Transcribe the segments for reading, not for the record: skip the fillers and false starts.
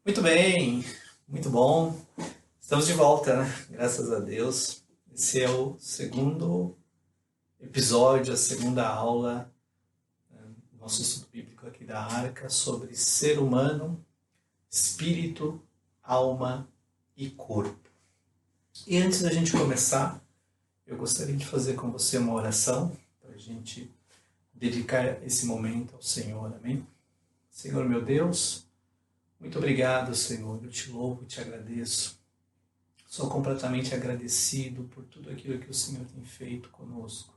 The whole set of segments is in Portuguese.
Muito bem, muito bom. Estamos de volta, né? Graças a Deus. Esse é o segundo episódio, a segunda aula do nosso estudo bíblico aqui da Arca sobre ser humano, espírito, alma e corpo. E antes da gente começar, eu gostaria de fazer com você uma oração para a gente dedicar esse momento ao Senhor, amém? Senhor meu Deus, muito obrigado, Senhor. Eu te louvo e te agradeço. Sou completamente agradecido por tudo aquilo que o Senhor tem feito conosco.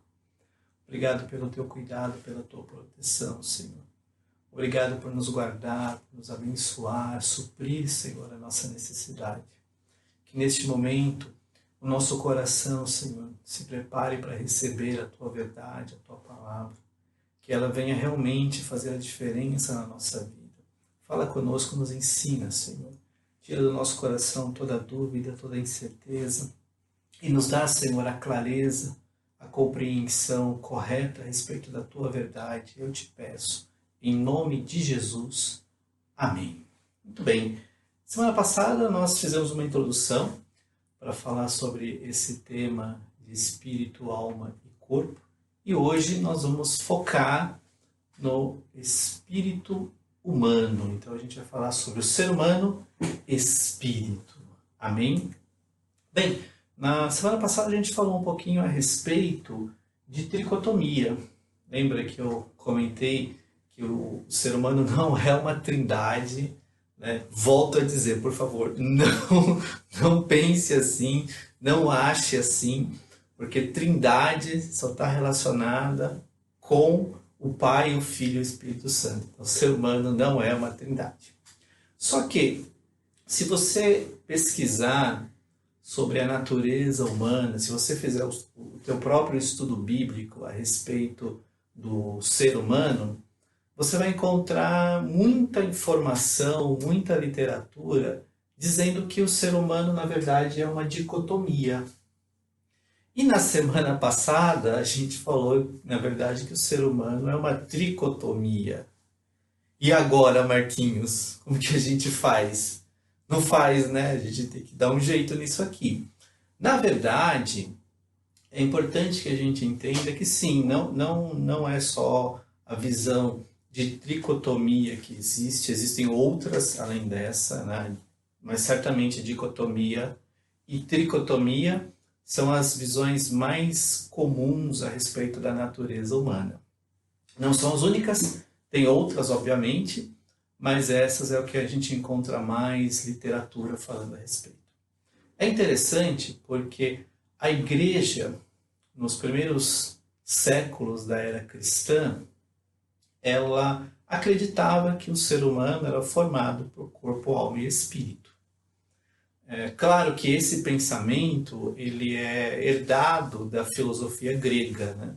Obrigado pelo teu cuidado, pela tua proteção, Senhor. Obrigado por nos guardar, por nos abençoar, suprir, Senhor, a nossa necessidade. Que neste momento o nosso coração, Senhor, se prepare para receber a tua verdade, a tua palavra. Que ela venha realmente fazer a diferença na nossa vida. Fala conosco, nos ensina, Senhor. Tira do nosso coração toda dúvida, toda incerteza. E nos dá, Senhor, a clareza, a compreensão correta a respeito da tua verdade. Eu te peço, em nome de Jesus. Amém. Muito bem. Semana passada nós fizemos uma introdução para falar sobre esse tema de espírito, alma e corpo. E hoje nós vamos focar no espírito humano. Então a gente vai falar sobre o ser humano, espírito. Amém? Bem, na semana passada a gente falou um pouquinho a respeito de tricotomia. Lembra que eu comentei que o ser humano não é uma trindade, né? Volto a dizer, por favor, não pense assim, não ache assim, porque trindade só está relacionada com o Pai, o Filho e o Espírito Santo. Então, o ser humano não é uma trindade. Só que, se você pesquisar sobre a natureza humana, se você fizer o teu próprio estudo bíblico a respeito do ser humano, você vai encontrar muita informação, muita literatura dizendo que o ser humano, na verdade, é uma dicotomia. E na semana passada a gente falou, na verdade, que o ser humano é uma tricotomia. E agora, Marquinhos, como que a gente faz? Não faz, né? A gente tem que dar um jeito nisso aqui. Na verdade, é importante que a gente entenda que sim, não é só a visão de tricotomia que existe, existem outras além dessa, né? Mas certamente dicotomia e tricotomia são as visões mais comuns a respeito da natureza humana. Não são as únicas, tem outras, obviamente, mas essas é o que a gente encontra mais literatura falando a respeito. É interessante porque a igreja, nos primeiros séculos da era cristã, ela acreditava que o ser humano era formado por corpo, alma e espírito. É claro que esse pensamento ele é herdado da filosofia grega, né?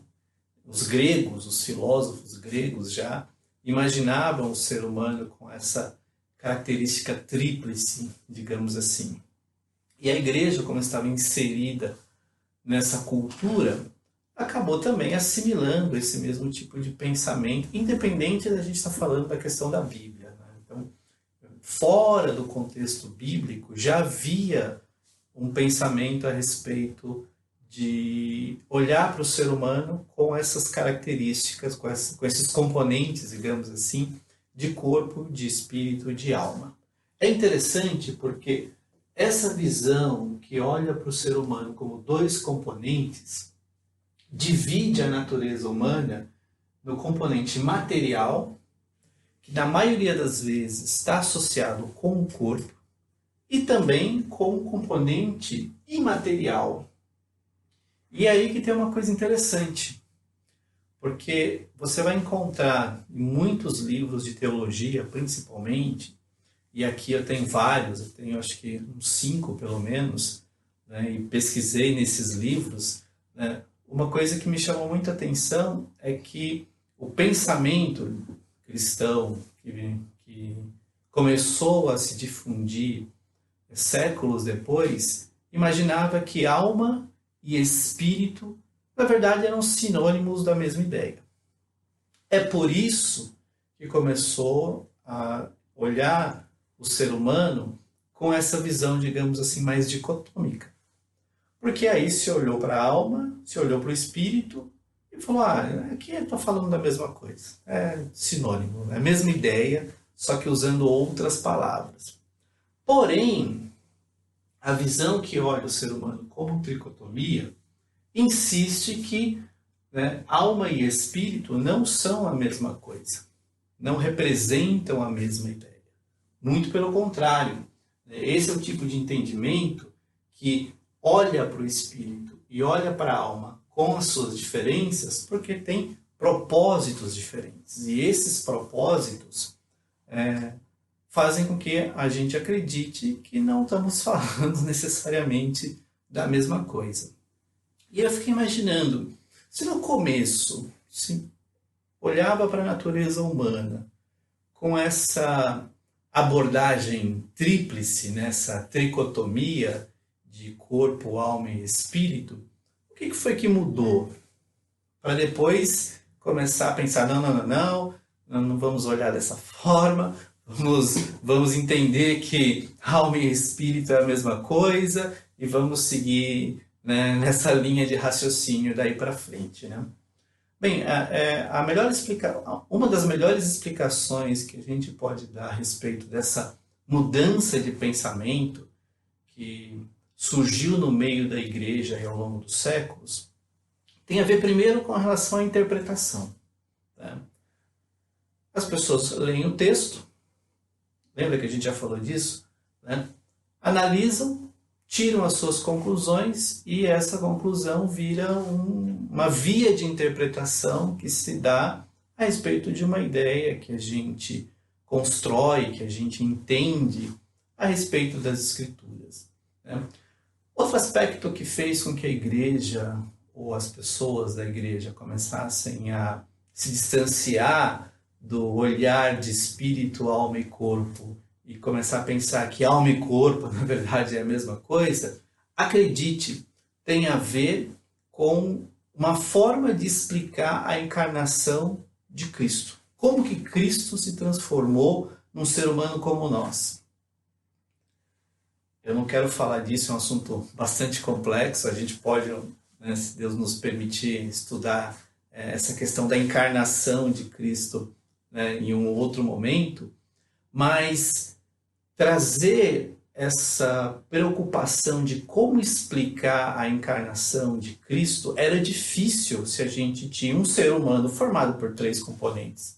Os gregos, os filósofos gregos já imaginavam o ser humano com essa característica tríplice, digamos assim. E a igreja, como estava inserida nessa cultura, acabou também assimilando esse mesmo tipo de pensamento, independente da gente estar falando da questão da Bíblia, né? Então, fora do contexto bíblico, já havia um pensamento a respeito de olhar para o ser humano com essas características, com esses componentes, digamos assim, de corpo, de espírito e de alma. É interessante porque essa visão que olha para o ser humano como dois componentes divide a natureza humana no componente material, que na maioria das vezes está associado com o corpo, e também com o componente imaterial. E aí que tem uma coisa interessante, porque você vai encontrar em muitos livros de teologia, principalmente, e aqui eu tenho vários, eu tenho acho que uns 5 pelo menos, né, e pesquisei nesses livros, né, uma coisa que me chamou muita atenção é que o pensamento cristão que começou a se difundir séculos depois, imaginava que alma e espírito, na verdade, eram sinônimos da mesma ideia. É por isso que começou a olhar o ser humano com essa visão, digamos assim, mais dicotômica. Porque aí se olhou para a alma, se olhou para o espírito e falou, aqui está falando da mesma coisa. É sinônimo, é a mesma ideia, só que usando outras palavras. Porém, a visão que olha o ser humano como tricotomia insiste que, né, alma e espírito não são a mesma coisa, não representam a mesma ideia. Muito pelo contrário, esse é o tipo de entendimento que olha para o espírito e olha para a alma com as suas diferenças, porque tem propósitos diferentes. E esses propósitos fazem com que a gente acredite que não estamos falando necessariamente da mesma coisa. E eu fiquei imaginando, se no começo se olhava para a natureza humana com essa abordagem tríplice, nessa tricotomia de corpo, alma e espírito, o que foi que mudou? Para depois começar a pensar, não vamos olhar dessa forma, vamos entender que alma e espírito é a mesma coisa e vamos seguir, né, nessa linha de raciocínio daí para frente, né? Bem, uma das melhores explicações que a gente pode dar a respeito dessa mudança de pensamento que surgiu no meio da igreja e ao longo dos séculos tem a ver primeiro com relação à interpretação, né? As pessoas leem o texto, lembra que a gente já falou disso, né? Analisam, tiram as suas conclusões e essa conclusão vira uma via de interpretação que se dá a respeito de uma ideia que a gente constrói, que a gente entende a respeito das Escrituras, né? Outro aspecto que fez com que a igreja ou as pessoas da igreja começassem a se distanciar do olhar de espírito, alma e corpo e começar a pensar que alma e corpo, na verdade, é a mesma coisa, acredite, tem a ver com uma forma de explicar a encarnação de Cristo. Como que Cristo se transformou num ser humano como nós? Eu não quero falar disso, é um assunto bastante complexo, a gente pode, né, se Deus nos permitir, estudar essa questão da encarnação de Cristo, né, em um outro momento, mas trazer essa preocupação de como explicar a encarnação de Cristo era difícil se a gente tinha um ser humano formado por 3 componentes.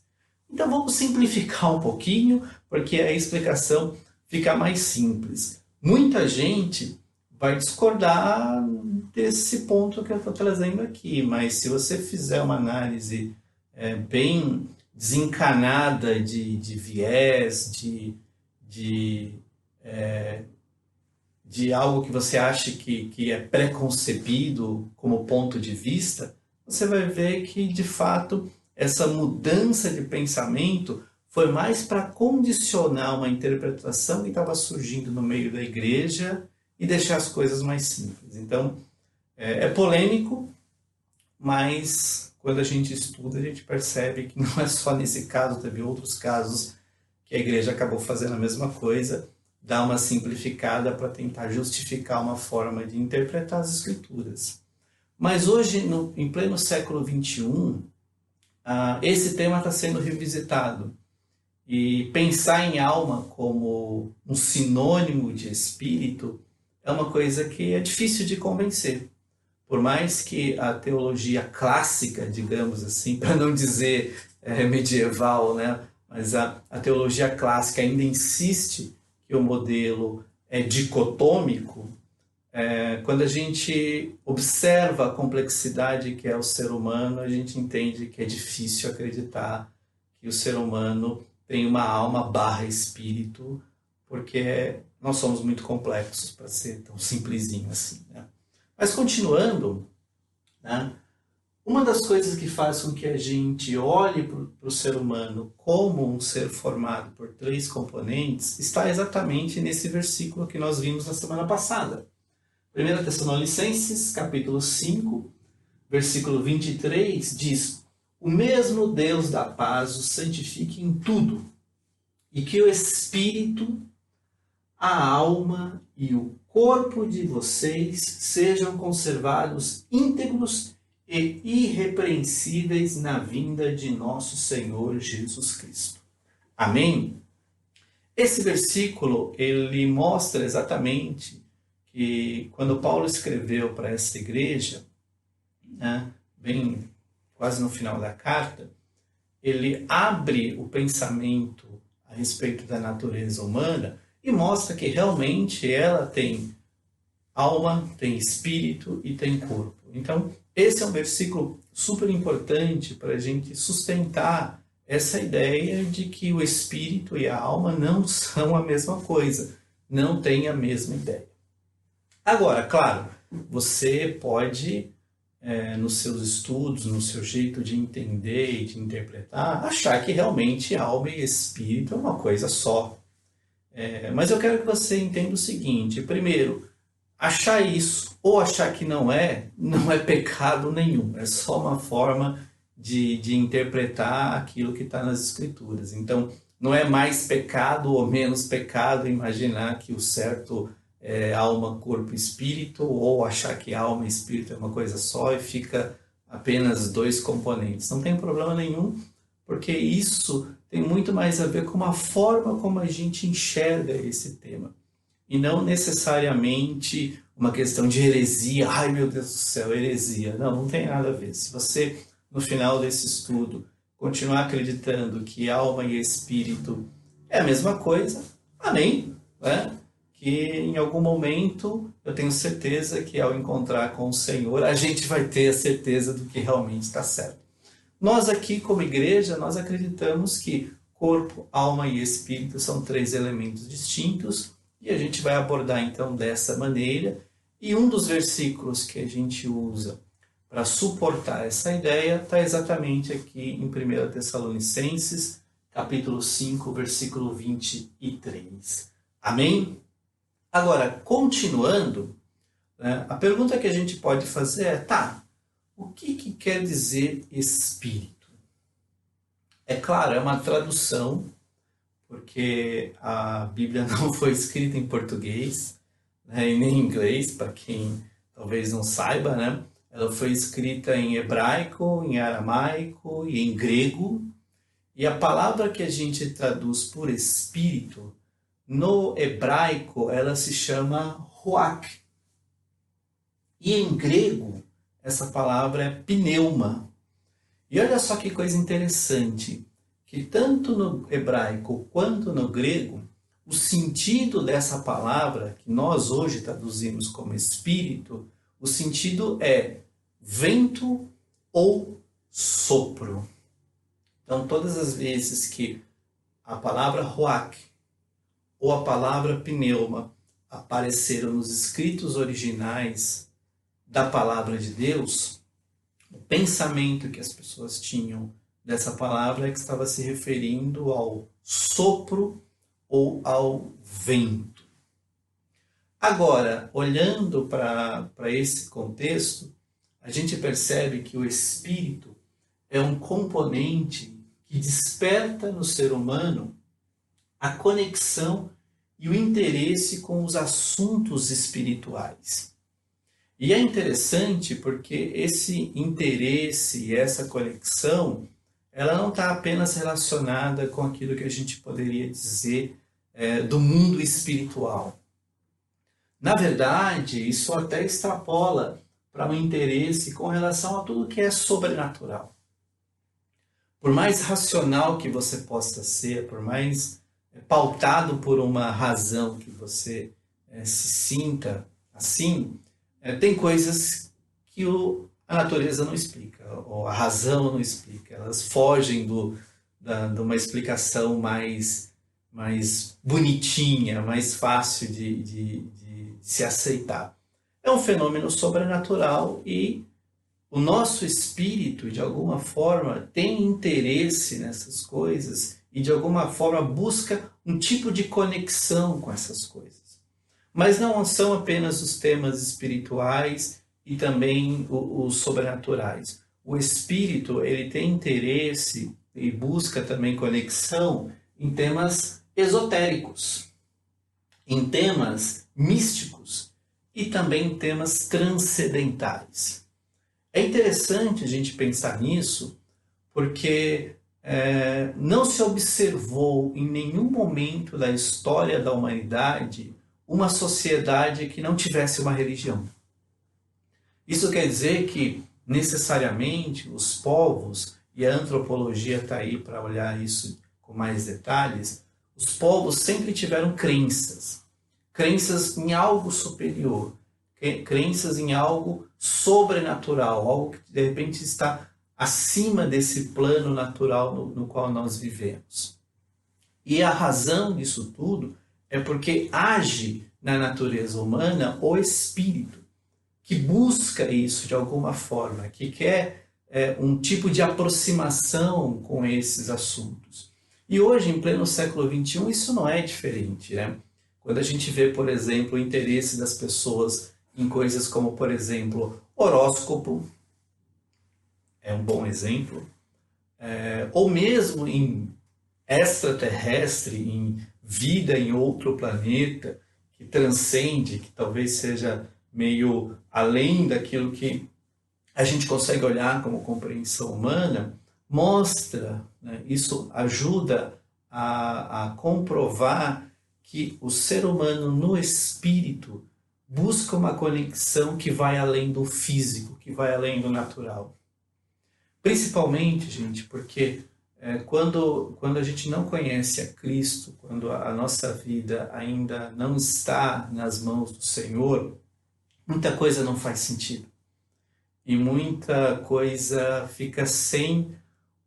Então vamos simplificar um pouquinho, porque a explicação fica mais simples. Muita gente vai discordar desse ponto que eu estou trazendo aqui, mas se você fizer uma análise bem desencanada de viés, de algo que você acha que é preconcebido como ponto de vista, você vai ver que, de fato, essa mudança de pensamento foi mais para condicionar uma interpretação que estava surgindo no meio da igreja e deixar as coisas mais simples. Então, é polêmico, mas quando a gente estuda, a gente percebe que não é só nesse caso, teve outros casos que a igreja acabou fazendo a mesma coisa, dar uma simplificada para tentar justificar uma forma de interpretar as Escrituras. Mas hoje, em pleno século XXI, esse tema está sendo revisitado. E pensar em alma como um sinônimo de espírito é uma coisa que é difícil de convencer. Por mais que a teologia clássica, digamos assim, para não dizer medieval, né? Mas a teologia clássica ainda insiste que o modelo é dicotômico. Quando a gente observa a complexidade que é o ser humano, a gente entende que é difícil acreditar que o ser humano tem uma alma / espírito, porque nós somos muito complexos para ser tão simplesinho assim, né? Mas continuando, né, uma das coisas que faz com que a gente olhe para o ser humano como um ser formado por 3 componentes está exatamente nesse versículo que nós vimos na semana passada. 1 Tessalonicenses, capítulo 5, versículo 23, diz: "O mesmo Deus da paz os santifique em tudo, e que o espírito, a alma e o corpo de vocês sejam conservados íntegros e irrepreensíveis na vinda de nosso Senhor Jesus Cristo. Amém? Esse versículo, ele mostra exatamente que quando Paulo escreveu para essa igreja, né, bem quase no final da carta, ele abre o pensamento a respeito da natureza humana e mostra que realmente ela tem alma, tem espírito e tem corpo. Então, esse é um versículo super importante para a gente sustentar essa ideia de que o espírito e a alma não são a mesma coisa, não têm a mesma ideia. Agora, claro, você pode, nos seus estudos, no seu jeito de entender e de interpretar, achar que realmente alma e espírito é uma coisa só. Mas eu quero que você entenda o seguinte: primeiro, achar isso ou achar que não é pecado nenhum, é só uma forma de interpretar aquilo que está nas Escrituras. Então, não é mais pecado ou menos pecado imaginar que o certo é alma, corpo e espírito, ou achar que alma e espírito é uma coisa só e fica apenas dois componentes. Não tem problema nenhum, porque isso tem muito mais a ver com a forma como a gente enxerga esse tema. E não necessariamente uma questão de heresia. Ai, meu Deus do céu, heresia. Não tem nada a ver. Se você, no final desse estudo, continuar acreditando que alma e espírito é a mesma coisa, amém, né? Que em algum momento eu tenho certeza que ao encontrar com o Senhor, a gente vai ter a certeza do que realmente está certo. Nós aqui, como igreja, nós acreditamos que corpo, alma e espírito são três elementos distintos e a gente vai abordar então dessa maneira. E um dos versículos que a gente usa para suportar essa ideia está exatamente aqui em 1 Tessalonicenses, capítulo 5, versículo 23. Amém? Agora, continuando, né, a pergunta que a gente pode fazer é, o que quer dizer espírito? É claro, é uma tradução, porque a Bíblia não foi escrita em português, né, e nem em inglês, para quem talvez não saiba, né? Ela foi escrita em hebraico, em aramaico e em grego, e a palavra que a gente traduz por espírito, no hebraico, ela se chama ruach. E em grego, essa palavra é pneuma. E olha só que coisa interessante, que tanto no hebraico quanto no grego, o sentido dessa palavra, que nós hoje traduzimos como espírito, o sentido é vento ou sopro. Então, todas as vezes que a palavra ruach ou a palavra pneuma apareceram nos escritos originais da palavra de Deus, o pensamento que as pessoas tinham dessa palavra é que estava se referindo ao sopro ou ao vento. Agora, olhando para esse contexto, a gente percebe que o espírito é um componente que desperta no ser humano a conexão e o interesse com os assuntos espirituais. E é interessante porque esse interesse e essa conexão, ela não está apenas relacionada com aquilo que a gente poderia dizer do mundo espiritual. Na verdade, isso até extrapola para um interesse com relação a tudo que é sobrenatural. Por mais racional que você possa ser, por mais pautado por uma razão que você se sinta assim, tem coisas que a natureza não explica, ou a razão não explica. Elas fogem de uma explicação mais bonitinha, mais fácil de se aceitar. É um fenômeno sobrenatural e o nosso espírito, de alguma forma, tem interesse nessas coisas e, de alguma forma, busca um tipo de conexão com essas coisas. Mas não são apenas os temas espirituais e também os sobrenaturais. O espírito, ele tem interesse e busca também conexão em temas esotéricos, em temas místicos e também em temas transcendentais. É interessante a gente pensar nisso, porque não se observou em nenhum momento da história da humanidade uma sociedade que não tivesse uma religião. Isso quer dizer que, necessariamente, os povos, e a antropologia está aí para olhar isso com mais detalhes, os povos sempre tiveram crenças. Crenças em algo superior, crenças em algo sobrenatural, algo que de repente está acima desse plano natural no qual nós vivemos. E a razão disso tudo é porque age na natureza humana o espírito, que busca isso de alguma forma, que quer um tipo de aproximação com esses assuntos. E hoje, em pleno século XXI, isso não é diferente, né? Quando a gente vê, por exemplo, o interesse das pessoas em coisas como, por exemplo, horóscopo, é um bom exemplo, ou mesmo em extraterrestre, em vida em outro planeta, que transcende, que talvez seja meio além daquilo que a gente consegue olhar como compreensão humana, mostra, né, isso ajuda a comprovar que o ser humano no espírito busca uma conexão que vai além do físico, que vai além do natural. Principalmente, gente, porque quando a gente não conhece a Cristo, quando a nossa vida ainda não está nas mãos do Senhor, muita coisa não faz sentido. E muita coisa fica sem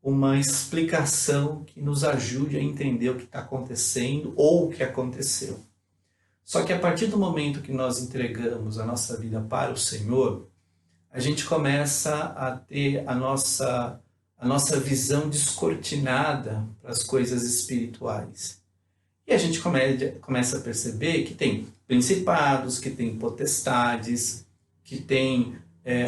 uma explicação que nos ajude a entender o que está acontecendo ou o que aconteceu. Só que a partir do momento que nós entregamos a nossa vida para o Senhor, a gente começa a ter a nossa visão descortinada para as coisas espirituais. E a gente começa a perceber que tem principados, que tem potestades, que tem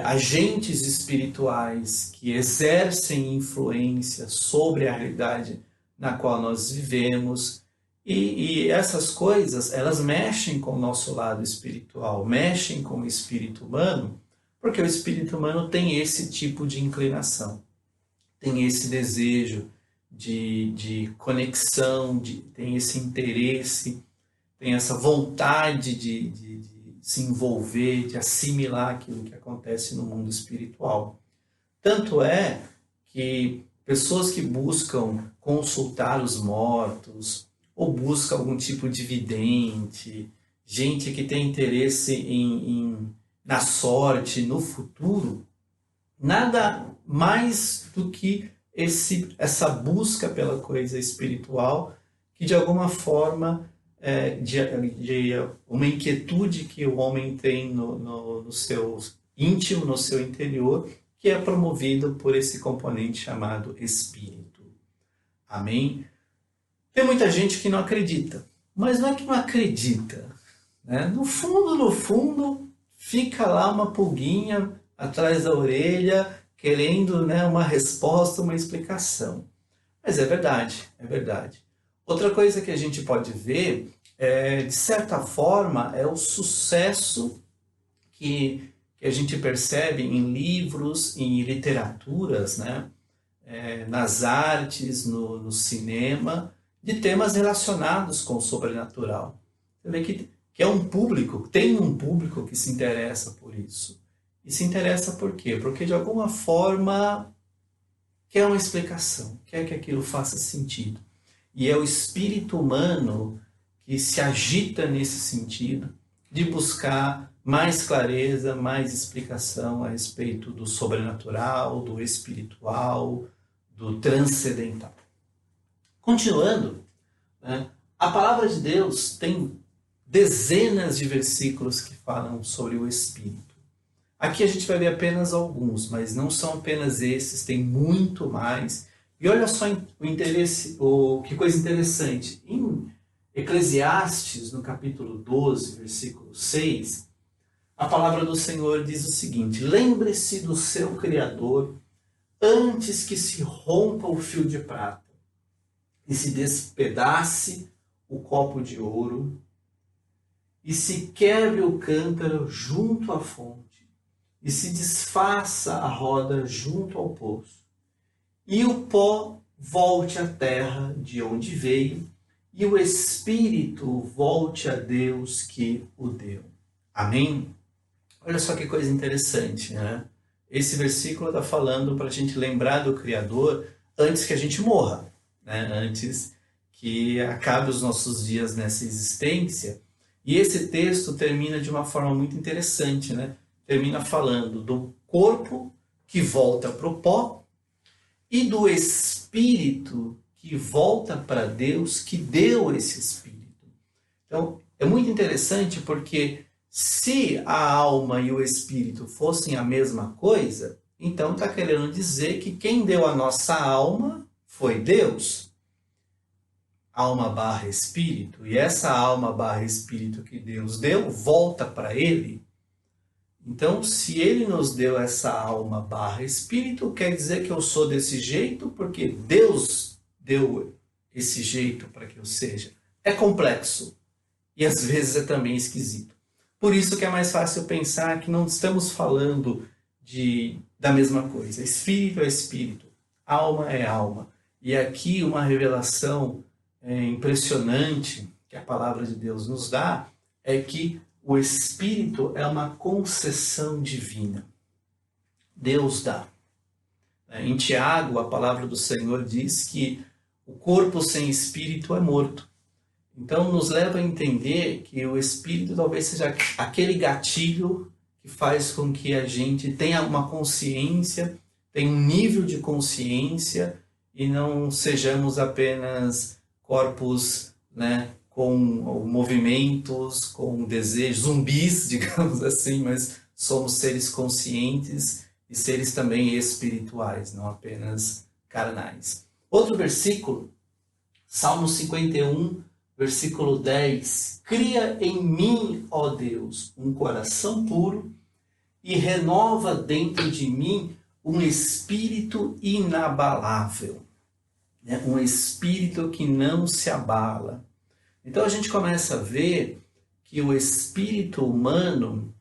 agentes espirituais que exercem influência sobre a realidade na qual nós vivemos. E essas coisas, elas mexem com o nosso lado espiritual, mexem com o espírito humano, porque o espírito humano tem esse tipo de inclinação, tem esse desejo de conexão, tem esse interesse, tem essa vontade de se envolver, de assimilar aquilo que acontece no mundo espiritual. Tanto é que pessoas que buscam consultar os mortos, ou buscam algum tipo de vidente, gente que tem interesse na sorte, no futuro, nada mais do que essa busca pela coisa espiritual, que de alguma forma de uma inquietude que o homem tem no seu íntimo, no seu interior, que é promovido por esse componente chamado espírito. Amém? Tem muita gente que não acredita, mas não é que não acredita, né? No fundo, fica lá uma pulguinha atrás da orelha, querendo, né, uma resposta, uma explicação. Mas é verdade, é verdade. Outra coisa que a gente pode ver, de certa forma, é o sucesso que a gente percebe em livros, em literaturas, né? Nas artes, no cinema, de temas relacionados com o sobrenatural. Você vê que é tem um público que se interessa por isso. E se interessa por quê? Porque de alguma forma quer uma explicação, quer que aquilo faça sentido. E é o espírito humano que se agita nesse sentido de buscar mais clareza, mais explicação a respeito do sobrenatural, do espiritual, do transcendental. Continuando, né, a palavra de Deus tem dezenas de versículos que falam sobre o Espírito. Aqui a gente vai ver apenas alguns, mas não são apenas esses, tem muito mais. E olha só que coisa interessante. Em Eclesiastes, no capítulo 12, versículo 6, a palavra do Senhor diz o seguinte: lembre-se do seu Criador antes que se rompa o fio de prata e se despedace o copo de ouro, e se quebre o cântaro junto à fonte, e se desfaça a roda junto ao poço, e o pó volte à terra de onde veio, e o espírito volte a Deus que o deu. Amém? Olha só que coisa interessante, né? Esse versículo está falando para a gente lembrar do Criador antes que a gente morra, né? Antes que acabe os nossos dias nessa existência. E esse texto termina de uma forma muito interessante, né? Termina falando do corpo que volta para o pó e do espírito que volta para Deus que deu esse espírito. Então, é muito interessante porque se a alma e o espírito fossem a mesma coisa, então está querendo dizer que quem deu a nossa alma foi Deus. Alma barra espírito. E essa alma barra espírito que Deus deu, volta para Ele. Então, se Ele nos deu essa alma barra espírito, quer dizer que eu sou desse jeito porque Deus deu esse jeito para que eu seja. É complexo. E às vezes é também esquisito. Por isso que é mais fácil pensar que não estamos falando da mesma coisa. Espírito é espírito, alma é alma. E aqui uma revelação impressionante que a palavra de Deus nos dá é que o espírito é uma concessão divina. Deus dá. Em Tiago, a palavra do Senhor diz que o corpo sem espírito é morto. Então, nos leva a entender que o espírito talvez seja aquele gatilho que faz com que a gente tenha uma consciência, tenha um nível de consciência e não sejamos apenas corpos, né, com movimentos, com desejos, zumbis, digamos assim, mas somos seres conscientes e seres também espirituais, não apenas carnais. Outro versículo, Salmo 51, versículo 10, cria em mim, ó Deus, um coração puro e renova dentro de mim um espírito inabalável, né? Um espírito que não se abala. Então a gente começa a ver que o espírito humano,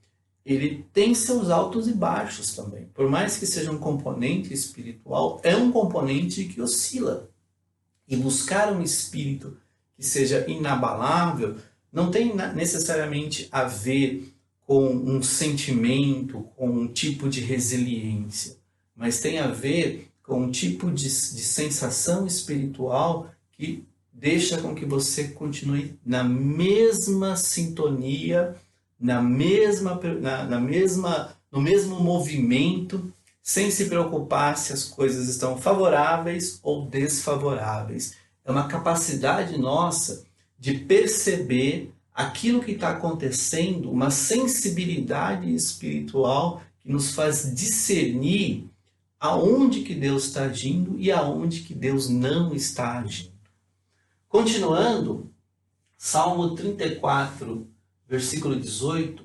ele tem seus altos e baixos também. Por mais que seja um componente espiritual, é um componente que oscila. E buscar um espírito que seja inabalável, não tem necessariamente a ver com um sentimento, com um tipo de resiliência, mas tem a ver com um tipo de sensação espiritual que deixa com que você continue na mesma sintonia, no mesmo movimento, sem se preocupar se as coisas estão favoráveis ou desfavoráveis. É uma capacidade nossa de perceber aquilo que está acontecendo, uma sensibilidade espiritual que nos faz discernir aonde que Deus está agindo e aonde que Deus não está agindo. Continuando, Salmo 34, versículo 18,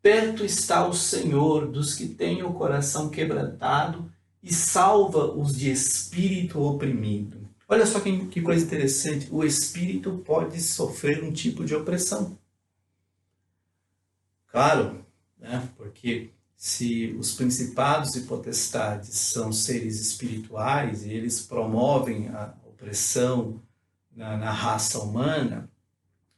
perto está o Senhor dos que têm o coração quebrantado e salva os de espírito oprimido. Olha só que coisa interessante, o espírito pode sofrer um tipo de opressão. Claro, né? Porque se os principados e potestades são seres espirituais e eles promovem a opressão na raça humana,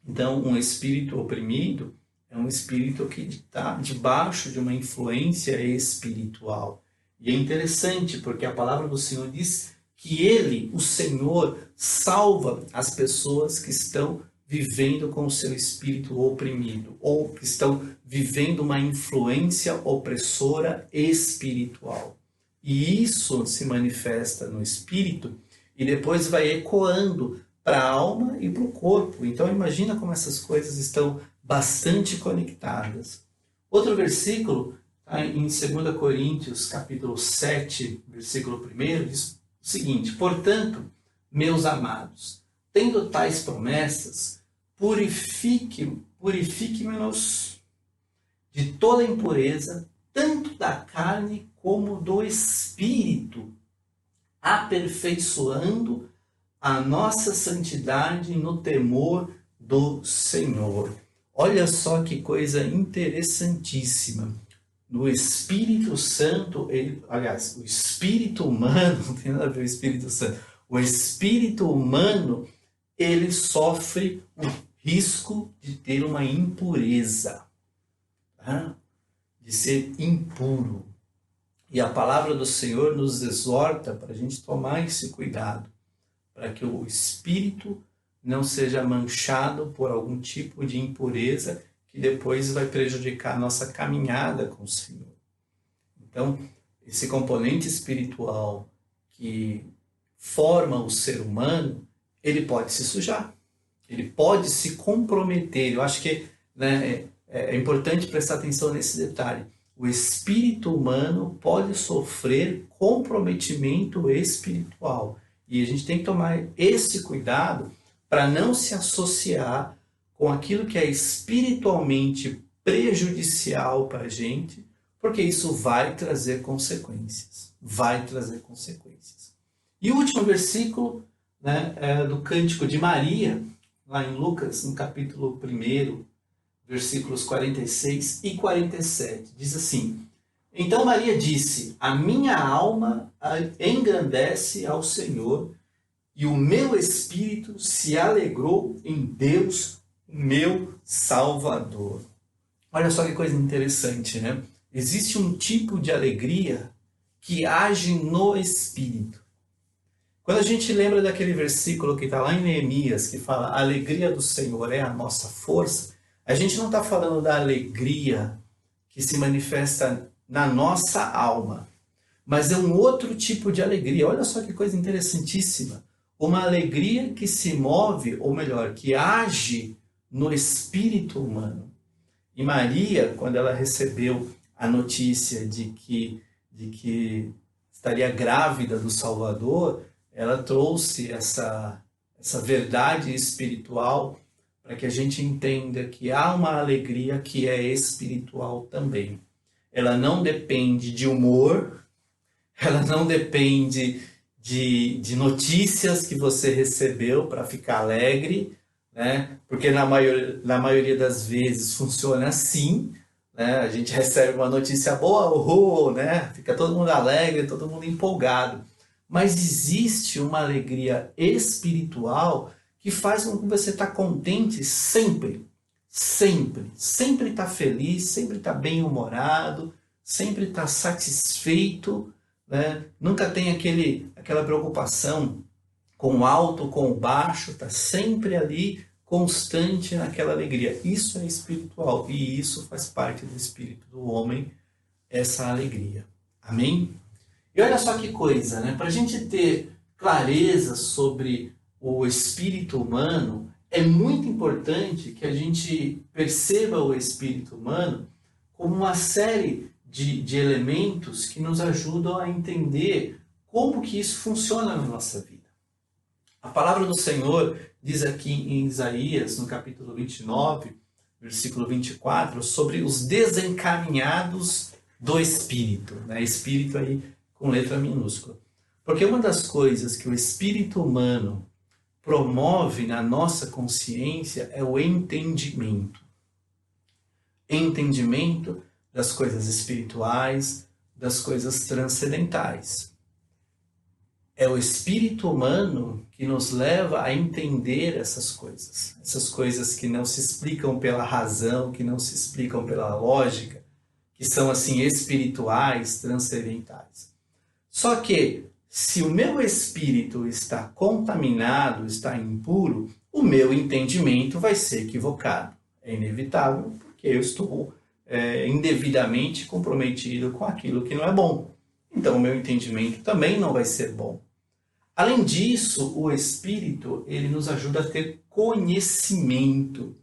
então um espírito oprimido é um espírito que está debaixo de uma influência espiritual. E é interessante porque a palavra do Senhor diz que Ele, o Senhor, salva as pessoas que estão vivendo com o seu espírito oprimido, ou que estão vivendo uma influência opressora espiritual. E isso se manifesta no espírito e depois vai ecoando para a alma e para o corpo. Então imagina como essas coisas estão bastante conectadas. Outro versículo, em 2 Coríntios, capítulo 7, versículo 1, diz o seguinte: portanto, meus amados, tendo tais promessas, purifique-nos de toda impureza, tanto da carne como do espírito, aperfeiçoando a nossa santidade no temor do Senhor. Olha só que coisa interessantíssima. No Espírito Santo, aliás, o Espírito humano, não tem nada a ver com o Espírito Santo, o Espírito humano, ele sofre o risco de ter uma impureza, tá? De ser impuro. E a palavra do Senhor nos exorta para a gente tomar esse cuidado, para que o Espírito não seja manchado por algum tipo de impureza que depois vai prejudicar a nossa caminhada com o Senhor. Então, esse componente espiritual que forma o ser humano, ele pode se sujar, ele pode se comprometer. Eu acho que, né, é importante prestar atenção nesse detalhe. O espírito humano pode sofrer comprometimento espiritual. E a gente tem que tomar esse cuidado para não se associar com aquilo que é espiritualmente prejudicial para a gente, porque isso vai trazer consequências. Vai trazer consequências. E o último versículo, né, é do Cântico de Maria, lá em Lucas, no capítulo 1, versículos 46 e 47. Diz assim: Então Maria disse: A minha alma engrandece ao Senhor, e o meu espírito se alegrou em Deus, meu Salvador. Olha só que coisa interessante, né? Existe um tipo de alegria que age no espírito. Quando a gente lembra daquele versículo que está lá em Neemias, que fala: a alegria do Senhor é a nossa força, a gente não está falando da alegria que se manifesta na nossa alma, mas é um outro tipo de alegria. Olha só que coisa interessantíssima. Uma alegria que se move, ou melhor, que age no espírito humano. E Maria, quando ela recebeu a notícia de que estaria grávida do Salvador, ela trouxe essa verdade espiritual para que a gente entenda que há uma alegria que é espiritual também. Ela não depende de humor, ela não depende de notícias que você recebeu para ficar alegre, né? Porque na maioria das vezes funciona assim, né? A gente recebe uma notícia boa, uhul, né? Fica todo mundo alegre, todo mundo empolgado. Mas existe uma alegria espiritual que faz com que você está contente sempre, sempre está feliz, sempre está bem-humorado, sempre está satisfeito, né? Nunca tem aquela preocupação com o alto, com o baixo, está sempre ali, constante naquela alegria. Isso é espiritual e isso faz parte do espírito do homem, essa alegria. Amém? E olha só que coisa, né? Para a gente ter clareza sobre o espírito humano, é muito importante que a gente perceba o espírito humano como uma série de elementos que nos ajudam a entender como que isso funciona na nossa vida. A palavra do Senhor diz aqui em Isaías, no capítulo 29, versículo 24, sobre os desencaminhados do Espírito. Né? Espírito aí com letra minúscula. Porque uma das coisas que o espírito humano promove na nossa consciência é o entendimento. Entendimento das coisas espirituais, das coisas transcendentais. É o espírito humano que nos leva a entender essas coisas que não se explicam pela razão, que não se explicam pela lógica, que são assim espirituais, transcendentais. Só que se o meu espírito está contaminado, está impuro, o meu entendimento vai ser equivocado. É inevitável, porque eu estou indevidamente comprometido com aquilo que não é bom. Então o meu entendimento também não vai ser bom. Além disso, o Espírito ele nos ajuda a ter conhecimento.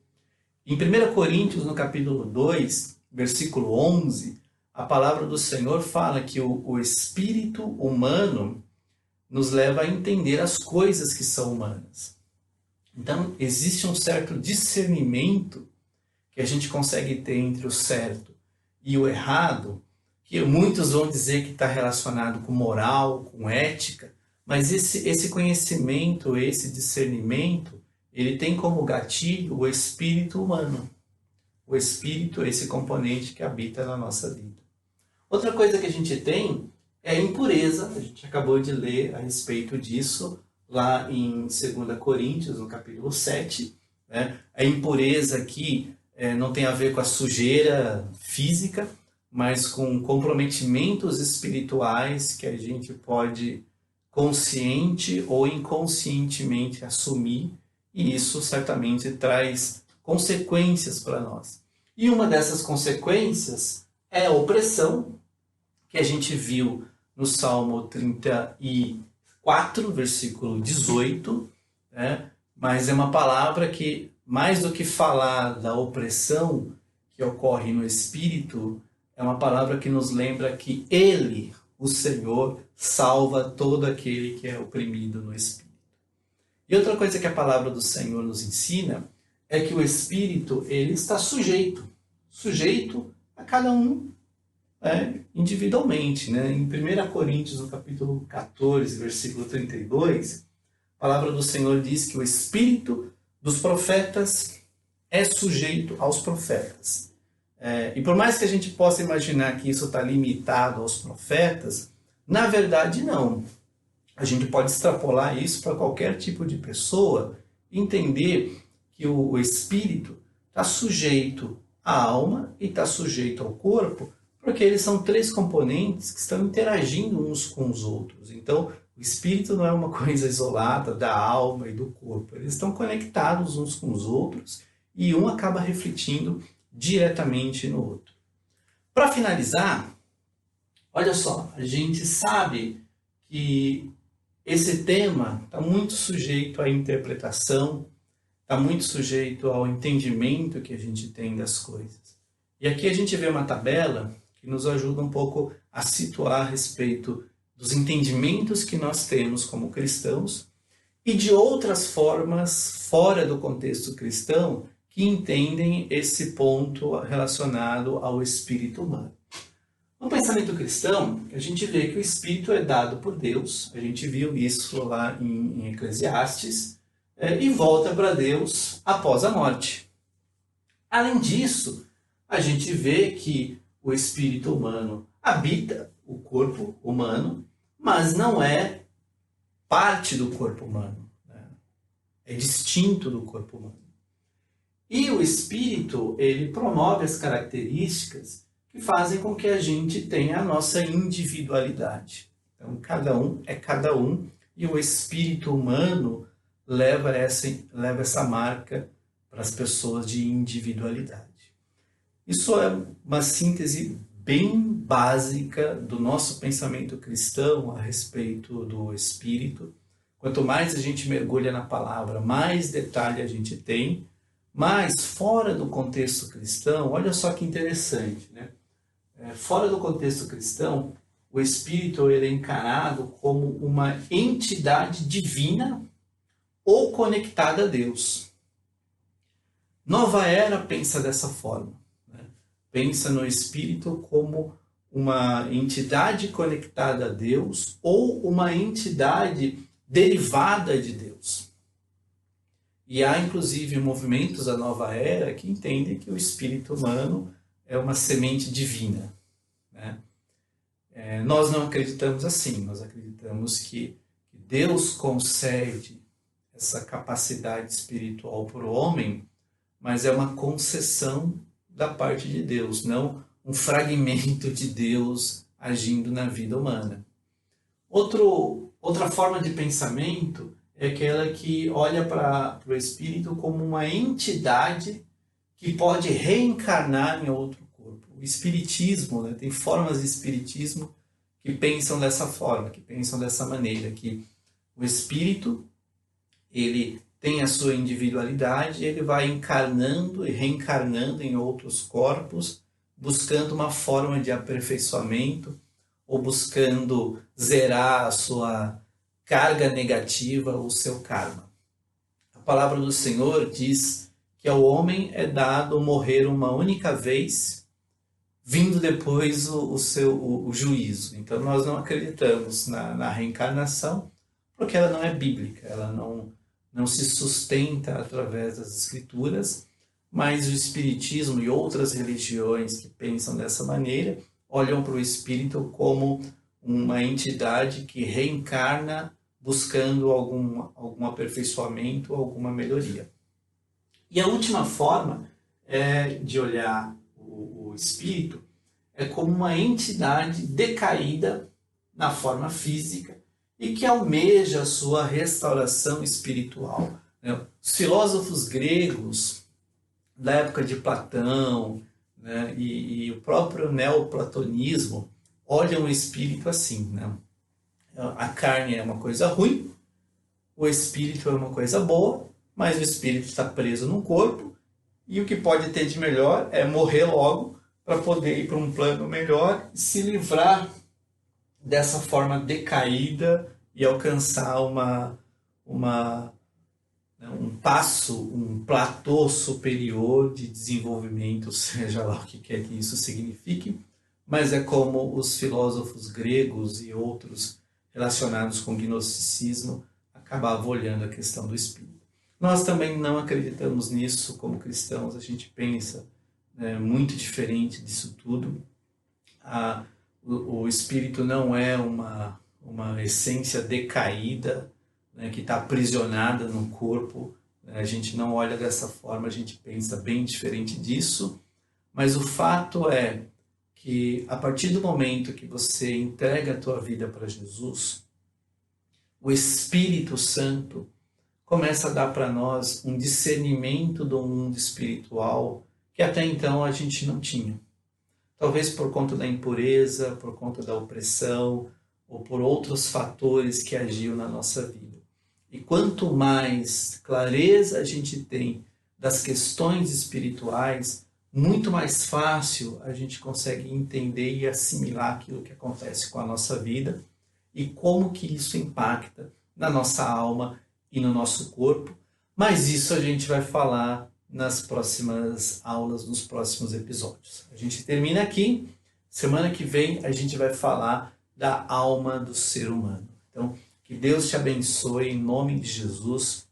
Em 1 Coríntios, no capítulo 2, versículo 11, a palavra do Senhor fala que o espírito humano nos leva a entender as coisas que são humanas. Então, existe um certo discernimento que a gente consegue ter entre o certo e o errado, que muitos vão dizer que está relacionado com moral, com ética, mas esse conhecimento, esse discernimento, ele tem como gatilho o espírito humano. O espírito, esse componente que habita na nossa vida. Outra coisa que a gente tem é a impureza. A gente acabou de ler a respeito disso lá em 2 Coríntios, no capítulo 7. Né? A impureza aqui não tem a ver com a sujeira física, mas com comprometimentos espirituais que a gente pode consciente ou inconscientemente assumir, e isso certamente traz consequências para nós. E uma dessas consequências é a opressão, que a gente viu no Salmo 34, versículo 18, né? Mas é uma palavra que, mais do que falar da opressão que ocorre no espírito, é uma palavra que nos lembra que Ele, o Senhor, salva todo aquele que é oprimido no espírito. E outra coisa que a palavra do Senhor nos ensina é que o espírito, ele está sujeito a cada um individualmente. Né? Em 1 Coríntios, no capítulo 14, versículo 32, a palavra do Senhor diz que o espírito dos profetas é sujeito aos profetas. E por mais que a gente possa imaginar que isso está limitado aos profetas, na verdade não. A gente pode extrapolar isso para qualquer tipo de pessoa e entender que o espírito está sujeito à alma e está sujeito ao corpo, porque eles são três componentes que estão interagindo uns com os outros. Então, o espírito não é uma coisa isolada da alma e do corpo. Eles estão conectados uns com os outros e um acaba refletindo diretamente no outro. Para finalizar, olha só, a gente sabe que esse tema está muito sujeito à interpretação, está muito sujeito ao entendimento que a gente tem das coisas. E aqui a gente vê uma tabela que nos ajuda um pouco a situar a respeito dos entendimentos que nós temos como cristãos e de outras formas fora do contexto cristão que entendem esse ponto relacionado ao espírito humano. No pensamento cristão, a gente vê que o espírito é dado por Deus, a gente viu isso lá em Eclesiastes, e volta para Deus após a morte. Além disso, a gente vê que o espírito humano habita o corpo humano, mas não é parte do corpo humano, né? É distinto do corpo humano. E o espírito, ele promove as características que fazem com que a gente tenha a nossa individualidade. Então, cada um é cada um, e o espírito humano leva essa marca para as pessoas de individualidade. Isso é uma síntese bem básica do nosso pensamento cristão a respeito do espírito. Quanto mais a gente mergulha na palavra, mais detalhe a gente tem. Mas fora do contexto cristão, olha só que interessante, né? Fora do contexto cristão, o espírito ele é encarado como uma entidade divina ou conectada a Deus. Nova Era pensa dessa forma. Pensa no espírito como uma entidade conectada a Deus ou uma entidade derivada de Deus. E há, inclusive, movimentos da Nova Era que entendem que o espírito humano é uma semente divina. Né? Nós não acreditamos assim, nós acreditamos que Deus concede essa capacidade espiritual para o homem, mas é uma concessão da parte de Deus, não um fragmento de Deus agindo na vida humana. Outra forma de pensamento é aquela que olha para o espírito como uma entidade que pode reencarnar em outro corpo. O espiritismo, né, tem formas de espiritismo que pensam dessa forma, que pensam dessa maneira, que o espírito ele tem a sua individualidade, ele vai encarnando e reencarnando em outros corpos, buscando uma forma de aperfeiçoamento ou buscando zerar a sua carga negativa, o seu karma. A palavra do Senhor diz que ao homem é dado morrer uma única vez, vindo depois o juízo. Então nós não acreditamos na reencarnação, porque ela não é bíblica, ela não se sustenta através das escrituras, mas o espiritismo e outras religiões que pensam dessa maneira olham para o espírito como uma entidade que reencarna buscando algum aperfeiçoamento, alguma melhoria. E a última forma de olhar o espírito é como uma entidade decaída na forma física e que almeja a sua restauração espiritual. Os filósofos gregos da época de Platão, né, e o próprio neoplatonismo olham o espírito assim. Né? A carne é uma coisa ruim, o espírito é uma coisa boa, mas o espírito está preso no corpo e o que pode ter de melhor é morrer logo para poder ir para um plano melhor e se livrar dessa forma decaída e alcançar um passo, um platô superior de desenvolvimento, seja lá o que quer que isso signifique, mas é como os filósofos gregos e outros relacionados com o gnosticismo acabavam olhando a questão do espírito. Nós também não acreditamos nisso como cristãos, a gente pensa muito diferente disso tudo. O espírito não é uma essência decaída, né, que está aprisionada no corpo. A gente não olha dessa forma, a gente pensa bem diferente disso, mas o fato é que a partir do momento que você entrega a tua vida para Jesus, o Espírito Santo começa a dar para nós um discernimento do mundo espiritual que até então a gente não tinha. Talvez por conta da impureza, por conta da opressão, ou por outros fatores que agiam na nossa vida. E quanto mais clareza a gente tem das questões espirituais, muito mais fácil a gente consegue entender e assimilar aquilo que acontece com a nossa vida e como que isso impacta na nossa alma e no nosso corpo. Mas isso a gente vai falar nas próximas aulas, nos próximos episódios. A gente termina aqui. Semana que vem a gente vai falar da alma do ser humano. Então, que Deus te abençoe em nome de Jesus,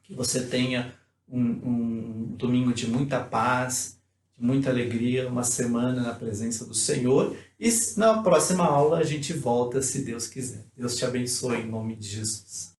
que você tenha um domingo de muita paz, de muita alegria, uma semana na presença do Senhor. E na próxima aula a gente volta, se Deus quiser. Deus te abençoe em nome de Jesus.